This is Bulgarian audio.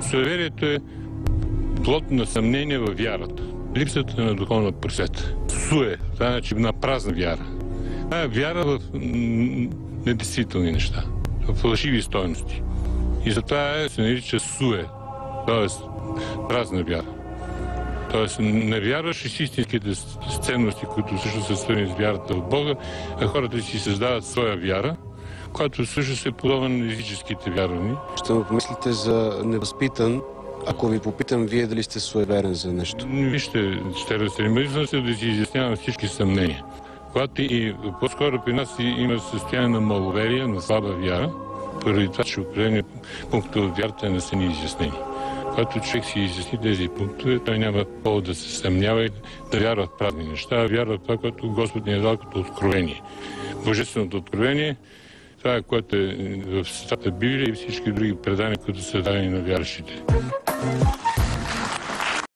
Суеверието е плод на съмнение във вярата. Липсата на духовна просвета. Суе, това значи на празна вяра. Това е вяра в недействителни неща, в фалшиви стойности. И затова се нарича суе, т.е. празна вяра. Т.е. не вярваш в истинските ценности, които също са свързани с вярата в Бога, а хората си създават своя вяра, която също е подобна на езическите вярвания. Ще му помислите за невъзпитан, ако ви попитам вие дали сте суеверен за нещо? Вижте, ще разстремим се да си изяснявам всички съмнения. Когато и по-скоро при нас има състояние на маловерие, на слаба вяра, поради това, че определени пунктове от вярата не са ни изяснени. Когато човек си изясни тези пунктове, той няма повод да се съмнява и да вярва в правни неща, а вярва в това, което Господ ни е дал като откровение. Божественото откровение, това е което е в Святата Библия и всички други предания, които са дадени на вярващите.